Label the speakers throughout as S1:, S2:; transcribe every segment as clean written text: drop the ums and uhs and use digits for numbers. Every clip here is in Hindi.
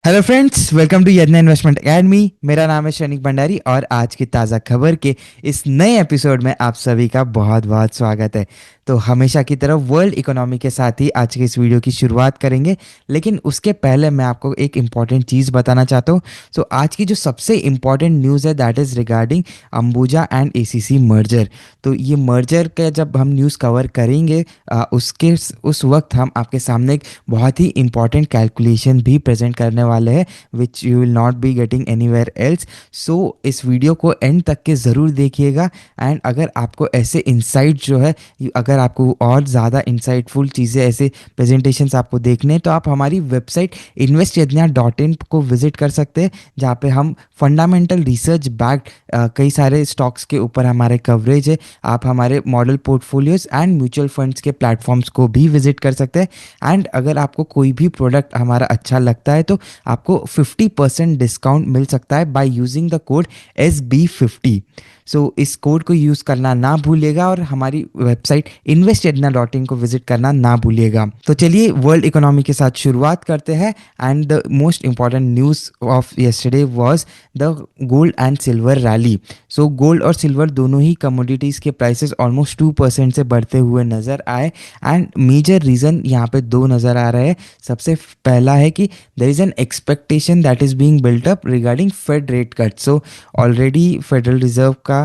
S1: हेलो फ्रेंड्स, वेलकम टू यज्ञ इन्वेस्टमेंट एकेडमी। मेरा नाम है शनिक भंडारी और आज की ताज़ा खबर के इस नए एपिसोड में आप सभी का बहुत बहुत स्वागत है। तो हमेशा की तरह वर्ल्ड इकोनॉमी के साथ ही आज की इस वीडियो की शुरुआत करेंगे, लेकिन उसके पहले मैं आपको एक इम्पॉर्टेंट चीज़ बताना चाहता हूँ। सो आज की जो सबसे इम्पॉर्टेंट न्यूज़ है that is regarding Ambuja and ACC merger. तो ये मर्जर का जब हम न्यूज़ कवर करेंगे उसके उस वक्त हम आपके सामने एक बहुत ही इंपॉर्टेंट कैलकुलेशन भी प्रेजेंट करने वाले हैं which you will not be getting anywhere else. So इस वीडियो को एंड तक के ज़रूर देखिएगा। एंड अगर आपको ऐसे इंसाइट जो है, अगर आपको और ज़्यादा इंसाइटफुल चीज़ें ऐसे प्रेजेंटेशंस आपको देखने हैं तो आप हमारी वेबसाइट investYajna.in को विजिट कर सकते हैं, जहाँ पे हम फंडामेंटल रिसर्च बैक्ड कई सारे स्टॉक्स के ऊपर हमारे कवरेज है। आप हमारे model portfolios and mutual funds के प्लेटफॉर्म्स को भी विजिट कर सकते हैं। एंड अगर आपको कोई भी प्रोडक्ट हमारा अच्छा लगता है तो आपको 50% डिस्काउंट मिल सकता है by using the code SB50। सो इस कोड को यूज़ करना ना भूलिएगा और हमारी वेबसाइट investYajna.in को विजिट करना ना भूलिएगा। तो चलिए वर्ल्ड इकोनॉमी के साथ शुरुआत करते हैं। And the most important news of yesterday was the gold and silver rally. So gold और सिल्वर दोनों ही कमोडिटीज़ के प्राइसेस ऑलमोस्ट 2% से बढ़ते हुए नज़र आए। एंड मेजर रीज़न यहाँ पे दो नज़र आ रहे हैं। सबसे पहला है कि there is an expectation that is being built up regarding Fed rate cut. So already Federal Reserve का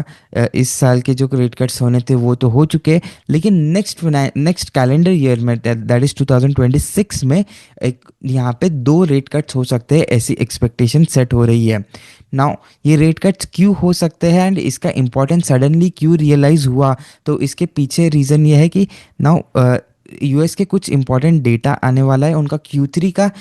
S1: इस साल के जो रेट कट्स होने थे वो तो हो चुके हैं, लेकिन नेक्स्ट कैलेंडर ईयर में दैट इज़ 2026 में एक यहाँ पे दो रेट कट्स हो सकते हैं, ऐसी एक्सपेक्टेशन सेट हो रही है। नाउ ये रेट कट्स क्यों हो सकते हैं एंड इसका इम्पोर्टेंस सडनली क्यों रियलाइज़ हुआ, तो इसके पीछे रीज़न ये है कि नाउ यूएस के कुछ इंपॉर्टेंट डेटा आने वाला है। उनका Q3 का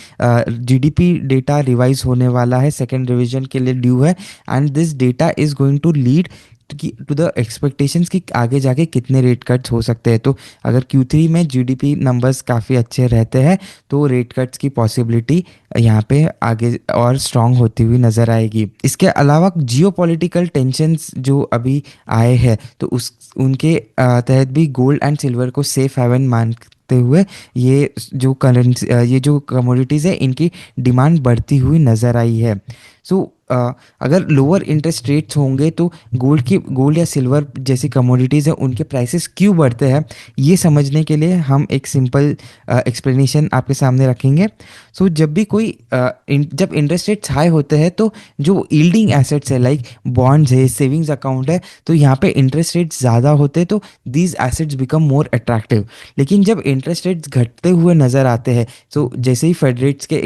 S1: जीडीपी डेटा रिवाइज होने वाला है, सेकेंड रिवीजन के लिए ड्यू है। And this data is going to lead to the expectations कि आगे जाके कितने रेट कट्स हो सकते हैं। तो अगर Q3 में जीडीपी नंबर्स काफ़ी अच्छे रहते हैं तो रेट कट्स की पॉसिबिलिटी यहाँ पे आगे और स्ट्रांग होती हुई नज़र आएगी। इसके अलावा जियोपॉलिटिकल टेंशंस जो अभी आए हैं तो उस उनके तहत भी गोल्ड एंड सिल्वर को सेफ हेवन मानते हुए ये जो कमोडिटीज़ है इनकी डिमांड बढ़ती हुई नज़र आई है। सो अगर लोअर इंटरेस्ट रेट्स होंगे तो गोल्ड या सिल्वर जैसी कमोडिटीज़ हैं उनके प्राइसेस क्यों बढ़ते हैं, ये समझने के लिए हम एक सिंपल एक्सप्लेनेशन आपके सामने रखेंगे। सो जब भी जब इंटरेस्ट रेट्स हाई होते हैं तो जो यील्डिंग एसेट्स है लाइक बॉन्ड्स है, सेविंग्स अकाउंट है, तो यहाँ पे इंटरेस्ट रेट्स ज़्यादा होते हैं तो these assets become more attractive. लेकिन जब इंटरेस्ट रेट्स घटते हुए नज़र आते हैं, तो जैसे ही फेड रेट्स के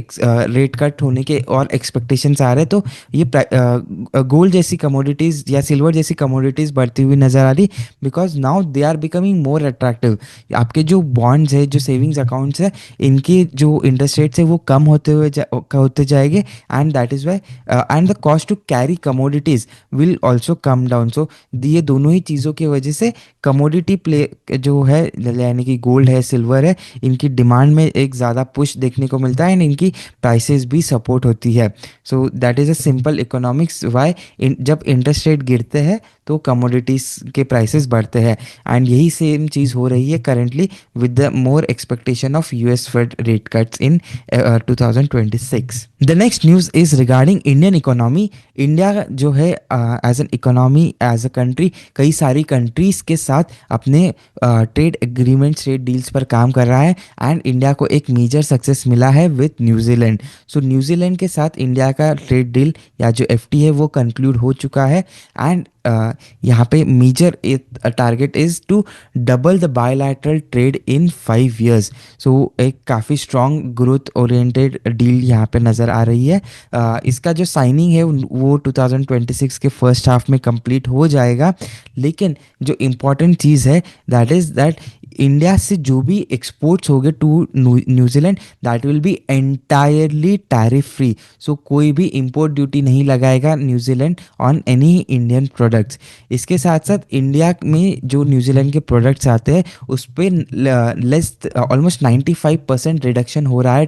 S1: रेट कट होने के और एक्सपेक्टेशंस आ रहे हैं तो ये गोल्ड जैसी कमोडिटीज़ या सिल्वर जैसी कमोडिटीज़ बढ़ती हुई नज़र आ रही, because now they are becoming more attractive. आपके जो बॉन्ड्स है, जो सेविंग्स अकाउंट्स है, इनके जो इंटरेस्ट रेट्स है वो कम होते जाएंगे। And that is why and the cost to carry commodities will also come down. So ये दोनों ही चीज़ों की वजह से कमोडिटी प्ले जो है, यानी कि गोल्ड है, सिल्वर है, इनकी डिमांड में एक ज़्यादा पुश देखने को मिलता है एंड इनकी प्राइसेस भी सपोर्ट होती है। So that is a simple economics why जब इंटरेस्ट रेट गिरते हैं तो कमोडिटीज़ के प्राइसेस बढ़ते हैं। एंड यही सेम चीज़ हो रही है currently with the more expectation of US Fed rate cuts in 2026। The next news is regarding Indian economy. India जो है as an economy, as a country, कई सारी कंट्रीज़ के साथ अपने ट्रेड एग्रीमेंट्स, ट्रेड डील्स पर काम कर रहा है। एंड इंडिया को एक मेजर सक्सेस मिला है विथ न्यूजीलैंड। सो न्यूजीलैंड के साथ इंडिया का ट्रेड डील या जो FTA है वो कंक्लूड हो चुका है। एंड यहाँ पे major target is to double the bilateral trade in 5 years। So एक काफ़ी स्ट्रॉन्ग ग्रोथ ओरिएंटेड डील यहाँ पे नज़र आ रही है। इसका जो साइनिंग है वो 2026 के फर्स्ट हाफ में कंप्लीट हो जाएगा। लेकिन जो इम्पॉर्टेंट चीज़ है दैट इज़ दैट इंडिया से जो भी एक्सपोर्ट्स हो गए to New Zealand that will be entirely tariff free. So कोई भी इंपोर्ट ड्यूटी नहीं लगाएगा New Zealand on any Indian products. इसके साथ साथ इंडिया में जो न्यूजीलैंड के प्रोडक्ट्स आते हैं उस पर लेस ऑलमोस्ट 95% रिडक्शन हो रहा है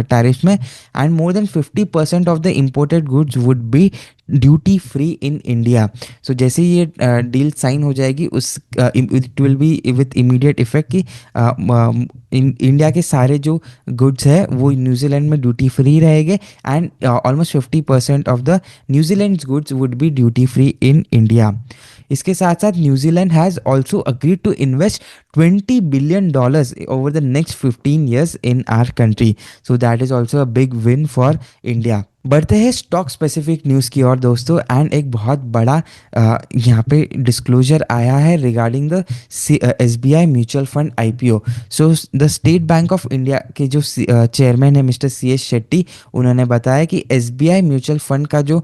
S1: टैरिफ में। And more than 50% of the imported goods would be duty free in India. So जैसे ही ये डील साइन हो जाएगी it will be with immediate effect कि इंडिया के सारे जो गुड्स है वो न्यूजीलैंड में ड्यूटी फ्री रहेंगे and almost 50% of the New Zealand goods would be duty free in India. इसके साथ साथ New Zealand has also agreed to invest $20 billion over the next 15 years in our country. So that is also a big win for India. बढ़ते हैं स्टॉक स्पेसिफिक न्यूज़ की ओर दोस्तों, एंड एक बहुत बड़ा यहाँ पे डिस्क्लोजर आया है regarding the SBI mutual fund IPO। So the state bank of India के जो चेयरमैन है मिस्टर CS शेट्टी, उन्होंने बताया कि SBI म्यूचुअल फंड का जो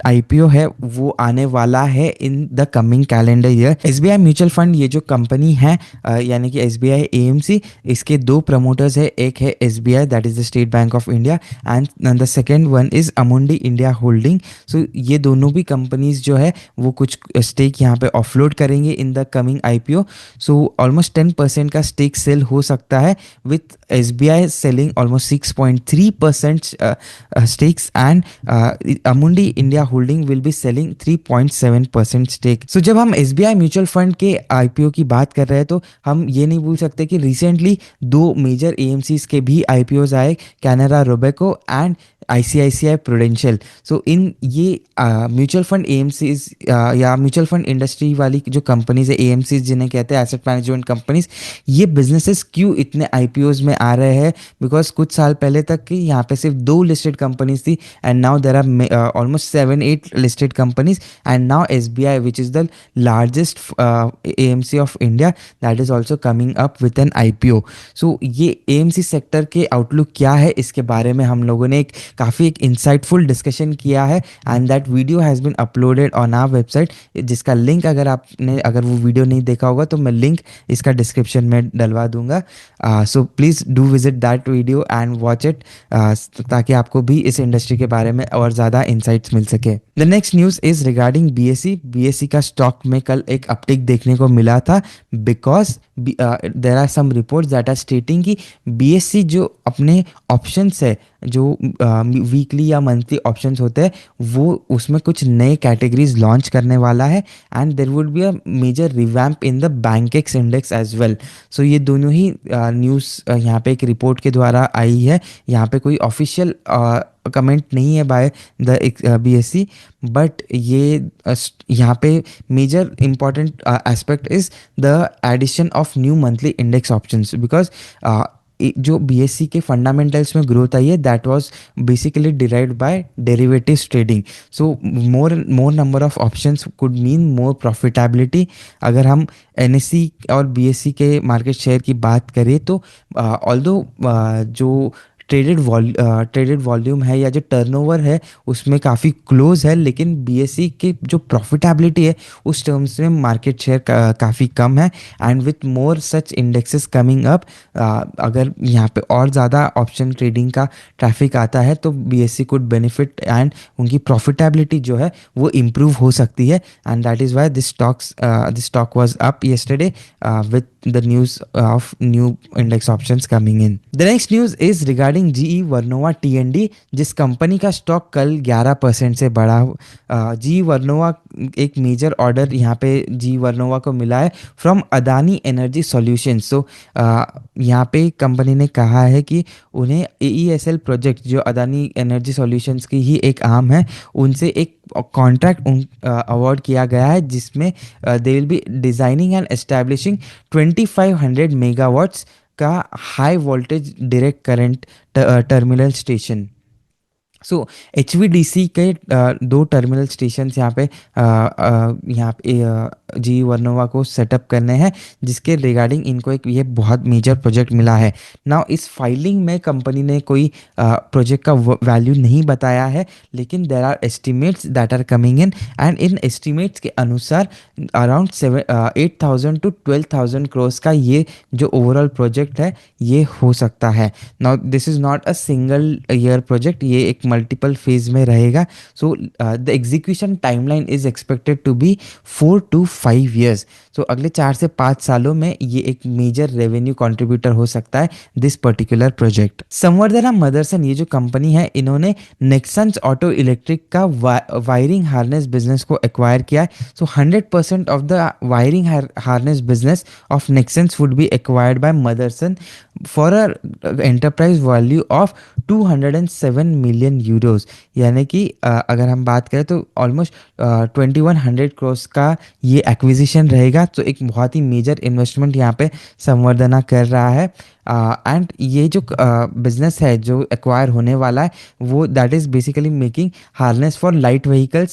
S1: IPO है वो आने वाला है इन the coming calendar year. SBI mutual fund ये जो कंपनी है यानी कि SBI AMC, इसके दो प्रमोटर्स है, एक है SBI that is the state bank of India and the second one is Amundi India holding. So ये दोनों भी कंपनीज जो है वो कुछ स्टेक यहाँ पे ऑफलोड करेंगे in the coming IPO। So almost 10% का स्टेक सेल हो सकता है with SBI selling almost 6.3% stakes and Amundi India holding will be selling 3.7% stake. So जब हम SBI म्यूचुअल फंड के IPO की बात कर रहे हैं तो हम ये नहीं भूल सकते कि रिसेंटली दो मेजर AMCs के भी IPOs आए, Canara Robeco and ICICI prudential. So इन ये म्यूचुअल फंड AMCs या म्यूचुअल फंड इंडस्ट्री वाली जो कंपनीज है AMCs जिन्हें कहते हैं एसेट मैनेजमेंट कंपनीज, ये बिजनेसेस क्यों इतने IPOs में आ रहे हैं? बिकॉज कुछ साल पहले तक की यहाँ पे सिर्फ 2 लिस्टेड कंपनीज थी and now there are almost 7-8 listed companies and now SBI which is the largest AMC of India that is also coming up with an IPO। सो ये AMC सेक्टर के आउटलुक क्या है इसके बारे में हम लोगों ने काफ़ी एक इंसाइटफुल डिस्कशन किया है and that video has been uploaded on our website, जिसका लिंक अगर वो वीडियो नहीं देखा होगा तो मैं लिंक इसका डिस्क्रिप्शन में डलवा दूंगा। So please do visit that video and watch it ताकि आपको भी इस इंडस्ट्री के बारे में और ज़्यादा इंसाइट्स मिल सके। The next news is regarding BSE का स्टॉक में कल एक अपटिक देखने को मिला था because there are some reports that are stating कि BSE जो अपने ऑप्शंस है जो वीकली या मंथली ऑप्शंस होते हैं वो उसमें कुछ नए कैटेगरीज लॉन्च करने वाला है and there would be a major revamp in the Bankex index as well. So ये दोनों ही न्यूज़ यहाँ पे एक रिपोर्ट के द्वारा आई है, यहाँ पे कोई ऑफिशियल कमेंट नहीं है बाय द BSE, बट ये यहाँ पे major important aspect is the addition of new monthly index options because जो BSE के फंडामेंटल्स में ग्रोथ आई है that was basically derived by derivatives trading. So more number of options could mean more profitability. अगर हम NSE और BSE के मार्केट शेयर की बात करें तो ऑल्दो जो ट्रेडेड वॉल्यूम है या जो टर्नओवर है उसमें काफ़ी क्लोज है, लेकिन BSE की जो प्रॉफिटेबिलिटी है उस टर्म्स में मार्केट शेयर काफ़ी कम है and with more such indexes coming up अगर यहाँ पे और ज़्यादा ऑप्शन ट्रेडिंग का ट्रैफिक आता है तो BSE कुड बेनिफिट एंड उनकी प्रॉफिटेबिलिटी जो है वो इम्प्रूव हो सकती है and that is why this stock was up yesterday with the news of new index options coming in. The next news is regarding GE Vernova TND, जिस कंपनी का स्टॉक कल 11% से बढ़ा। GE Vernova एक मेजर ऑर्डर यहाँ पे GE Vernova को मिला है फ्रॉम अदानी एनर्जी सॉल्यूशंस। सो यहाँ पे कंपनी ने कहा है कि उन्हें AESL प्रोजेक्ट जो अदानी एनर्जी सॉल्यूशंस की ही एक आर्म है उनसे एक कॉन्ट्रैक्ट अवार्ड किया गया है जिसमें they will be designing and establishing 2500 megawatts का high voltage direct current terminal station. So HVDC के 2 टर्मिनल स्टेशन यहाँ पे GE Vernova को सेटअप करने हैं जिसके रिगार्डिंग इनको एक ये बहुत मेजर प्रोजेक्ट मिला है। नाउ इस फाइलिंग में कंपनी ने कोई प्रोजेक्ट का वैल्यू नहीं बताया है, लेकिन there are estimates that are coming in and in estimates के अनुसार अराउंड 8,000 to 12,000 करोड़ का ये जो ओवरऑल प्रोजेक्ट है ये हो सकता है। Now this is not a single year project, ये एक मल्टीपल फेज में रहेगा. So the execution timeline is expected to be 4 to 5 years. So अगले 4 से 5 सालों में ये एक मेजर रेवेन्यू कंट्रीब्यूटर हो सकता है this particular project. Samvardhana Motherson ये जो कंपनी है, इन्होंने नेक्सन्स ऑटो इलेक्ट्रिक का वायरिंग हार्नेस बिजनेस को एक्वायर किया है. So 100% of the wiring harness business of Nexans would be acquired by Motherson for a enterprise value of 207 million euros. यानी कि अगर हम बात करें तो ऑलमोस्ट 2100 करोड़ का ये एक्विजिशन रहेगा. तो एक बहुत ही मेजर इन्वेस्टमेंट यहाँ पे संवर्धना कर रहा है. एंड ये जो बिजनेस है जो एक्वायर होने वाला है, वो that is basically making harness for light vehicles.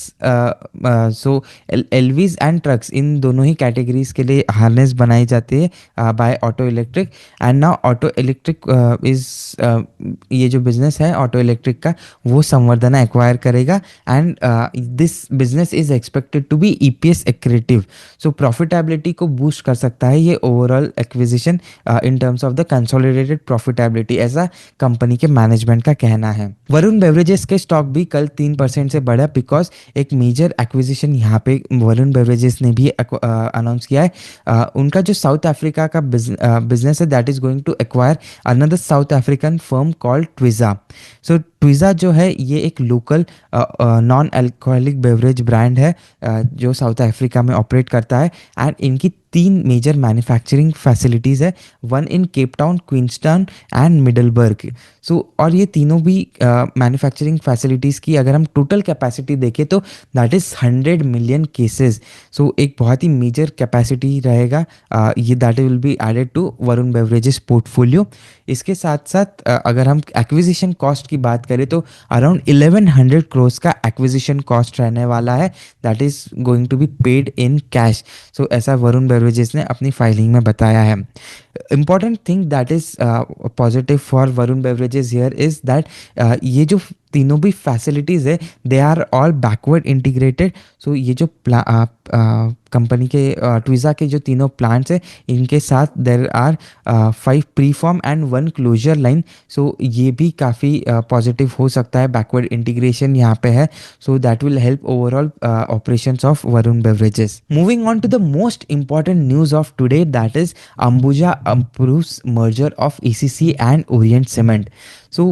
S1: So LVs and trucks, इन दोनों ही कैटेगरीज के लिए हार्नेस बनाई जाती है by auto electric. And now auto electric is ये जो बिजनेस है ऑटो इलेक्ट्रिक का, वो संवर्धना एक्वायर करेगा. And this business is expected to be EPS accretive. So profitability को बूस्ट कर सकता है ये overall acquisition in terms of the consolidated profitability, ऐसा कंपनी के मैनेजमेंट का कहना है. वरुण बेवरेजेस के स्टॉक भी कल 3% से बढ़ा बिकॉज एक मेजर एक्विजिशन यहाँ पे वरुण बेवरेजेस ने भी अनाउंस किया है. उनका जो साउथ अफ्रीका का बिजनेस है, that is going to acquire another South African firm called Twizza. So Twizza जो है ये एक local non alcoholic beverage brand है जो साउथ अफ्रीका में ऑपरेट करता है. एंड इनकी 3 मेजर मैन्युफैक्चरिंग फैसिलिटीज़ है, one in Cape Town, Queenstown and Middelburg. So और ये तीनों भी मैन्युफैक्चरिंग फैसिलिटीज़ की अगर हम टोटल कैपेसिटी देखें तो that is 100 million cases. So एक बहुत ही मेजर कैपेसिटी रहेगा ये, that will be added to Varun Beverages portfolio. इसके साथ साथ अगर हम एक्विजिशन कॉस्ट की बात करें तो अराउंड 1100 करोड़ का एक्विजिशन कॉस्ट रहने वाला है, that is going to be paid in cash. So ऐसा वरुण बेवरेजेस ने अपनी फाइलिंग में बताया है. Important thing that is positive for Varun Beverages here is that ये जो तीनों भी फैसिलिटीज़ है, they are all backward integrated. So ये जो कंपनी के ट्विज़ा के जो तीनों प्लांट्स है, इनके साथ there are 5 preform and 1 closure line. So ये भी काफ़ी पॉजिटिव हो सकता है, बैकवर्ड इंटीग्रेशन यहाँ पे है. So that will help overall operations of Varun Beverages. Moving on to the most important news of today, that is Ambuja approves merger of ACC and Orient Cement. So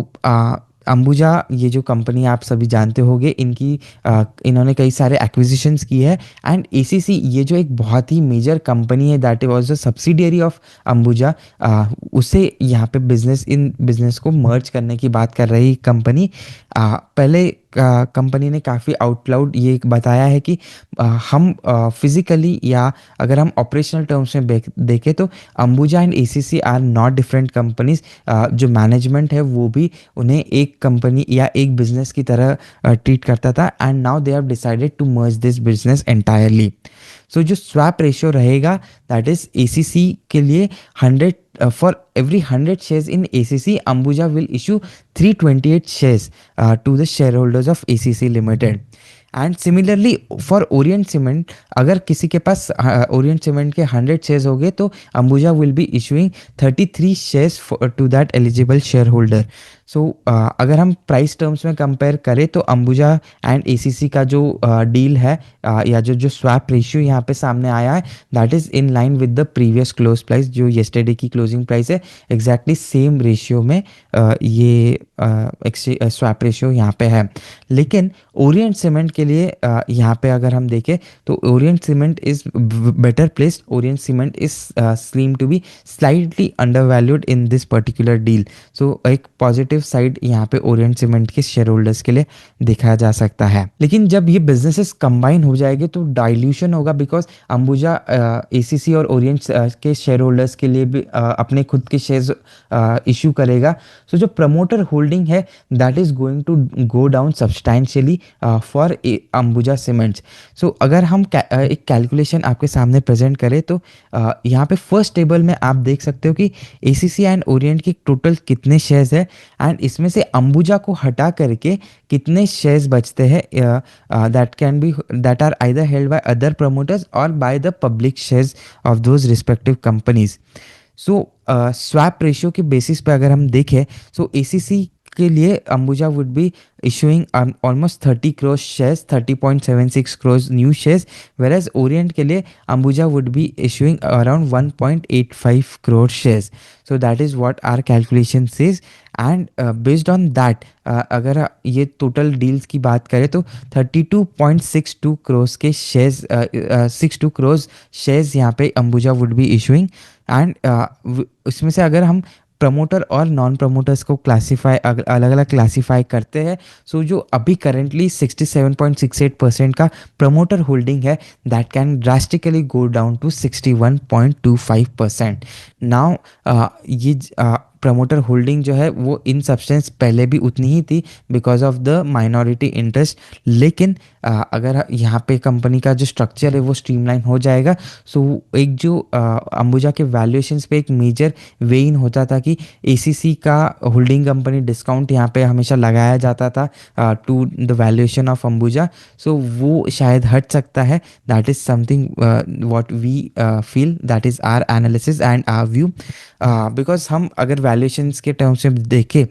S1: Ambuja ये जो कंपनी आप सभी जानते होंगे, इन्होंने कई सारे एक्विजिशंस की है. एंड एसीसी ये जो एक बहुत ही मेजर कंपनी है, that was a subsidiary of Ambuja, उसे यहाँ पे बिजनेस को मर्ज करने की बात कर रही कंपनी. पहले कंपनी ने काफ़ी आउटलाउड ये बताया है कि हम फिज़िकली या अगर हम ऑपरेशनल टर्म्स में देखें तो Ambuja and ACC are not different companies. जो मैनेजमेंट है वो भी उन्हें एक कंपनी या एक बिजनेस की तरह ट्रीट करता था. And now they have decided to merge this business entirely. So जो स्वैप रेशियो रहेगा, दैट इज एसीसी के लिए 100 for every 100 shares in ACC, Ambuja will issue 328 shares to the shareholders of ACC Limited. And similarly for Orient cement, अगर किसी के पास ओरिएंट सीमेंट के 100 शेयर्स हो गए तो Ambuja will be issuing 33 shares to that eligible share holder. So अगर हम प्राइस टर्म्स में कंपेयर करें तो अंबुजा एंड एसीसी का जो डील है या जो स्वैप रेशियो यहाँ पे सामने आया है, that is in line with the previous close price. जो येस्टरडे की क्लोजिंग प्राइस है, एग्जैक्टली सेम रेशियो में ये स्वैप रेशियो यहाँ पे है. लेकिन ओरिएंट सीमेंट के लिए यहाँ पे अगर हम देखें तो Orient Cement is better placed. Orient Cement is seem to be slightly undervalued in this particular deal. So एक पॉजिटिव साइड यहाँ पे ओरिएंट सीमेंट के शेयर होल्डर्स के लिए देखा जा सकता है. लेकिन जब ये बिजनेसेस कंबाइन हो जाएंगे तो डाइल्यूशन होगा, बिकॉज अंबुजा एसीसी और ओरिएंट के शेयर होल्डर्स के लिए भी अपने खुद के शेयर्स इशू करेगा. सो जो प्रमोटर होल्डिंग है, that is going to go down substantially for Ambuja Cements. So अगर हम एक कैलकुलेशन आपके सामने प्रेजेंट करें तो यहाँ पे फर्स्ट टेबल में आप देख सकते हो कि एसीसी एंड ओरिएंट की टोटल कितने शेयर्स है, एंड इसमें से अंबुजा को हटा करके कितने शेयर्स बचते हैं that are either held by other promoters और by the public shares of those respective companies. So swap ratio के बेसिस पे अगर हम देखें, सो एसीसी के लिए Ambuja would be issuing almost 30 crores shares, 30.76 crores new shares, whereas Orient के लिए Ambuja would be issuing around 1.85 crore shares. So that is what our calculation says, and based on that अगर ये टोटल डील्स की बात करें तो 32.62 crores के शेयर्स 62 crores शेयर्स यहाँ पे Ambuja would B issuing, and उसमें से अगर हम प्रमोटर और नॉन प्रमोटर्स को क्लासीफाई अलग अलग क्लासीफाई करते हैं, सो जो अभी करेंटली 67.68% का प्रमोटर होल्डिंग है, that can drastically go down to 61.25%. Now ये प्रमोटर होल्डिंग जो है वो इन सब्सटेंस पहले भी उतनी ही थी because of the minority interest, लेकिन अगर यहाँ पे कंपनी का जो स्ट्रक्चर है वो स्ट्रीमलाइन हो जाएगा, सो एक जो अंबुजा के वैल्यूएशंस पे एक मेजर वे इन होता था कि एसीसी का होल्डिंग कंपनी डिस्काउंट यहाँ पे हमेशा लगाया जाता था to the valuation of Ambuja, so वो शायद हट सकता है. That is something what we feel, that is our analysis and our view, because हम अगर वैल्यूएशंस के टर्म्स में देखें,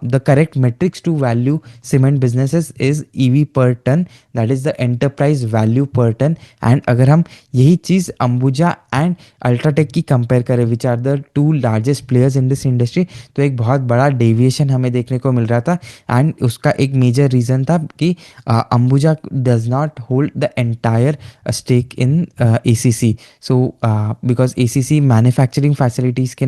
S1: the correct metrics to value cement businesses is EV per ton, that is the enterprise value per ton. And अगर हम यही चीज़ अंबुजा एंड अल्ट्राटेक की कंपेयर करें, which are the two largest players in this industry, तो एक बहुत बड़ा डेविएशन हमें देखने को मिल रहा था. एंड उसका एक मेजर रीज़न था कि Ambuja does not hold the entire stake in ACC, so because ACC manufacturing facilities के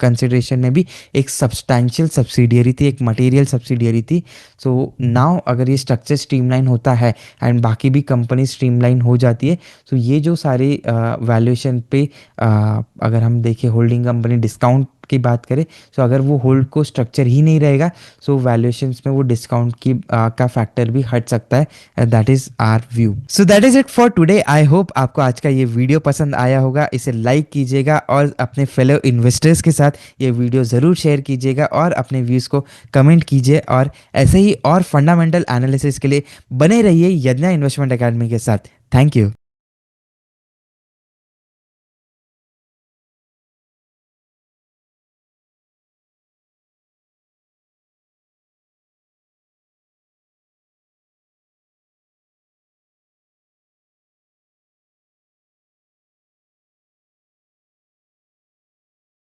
S1: कंसिडरेशन में भी एक सब्सटैंशियल सब्सिडियरी थी, एक मटेरियल सब्सिडियरी थी. सो नाउ अगर ये स्ट्रक्चर स्ट्रीमलाइन होता है एंड बाकी भी कंपनी स्ट्रीमलाइन हो जाती है, सो ये जो सारे वैल्यूएशन पे अगर हम देखें होल्डिंग कंपनी डिस्काउंट की बात करें, सो अगर वो होल्ड को स्ट्रक्चर ही नहीं रहेगा, सो वैल्यूएशंस में वो डिस्काउंट की का फैक्टर भी हट सकता है. That is our view. So that is it for today. I hope आपको आज का ये वीडियो पसंद आया होगा. इसे लाइक कीजिएगा और अपने फेलो इन्वेस्टर्स के साथ ये वीडियो ज़रूर शेयर कीजिएगा और अपने व्यूज़ को कमेंट कीजिए, और ऐसे ही और फंडामेंटल एनालिसिस के लिए बने रहिए यज्ञा इन्वेस्टमेंट अकेडमी के साथ. Thank you.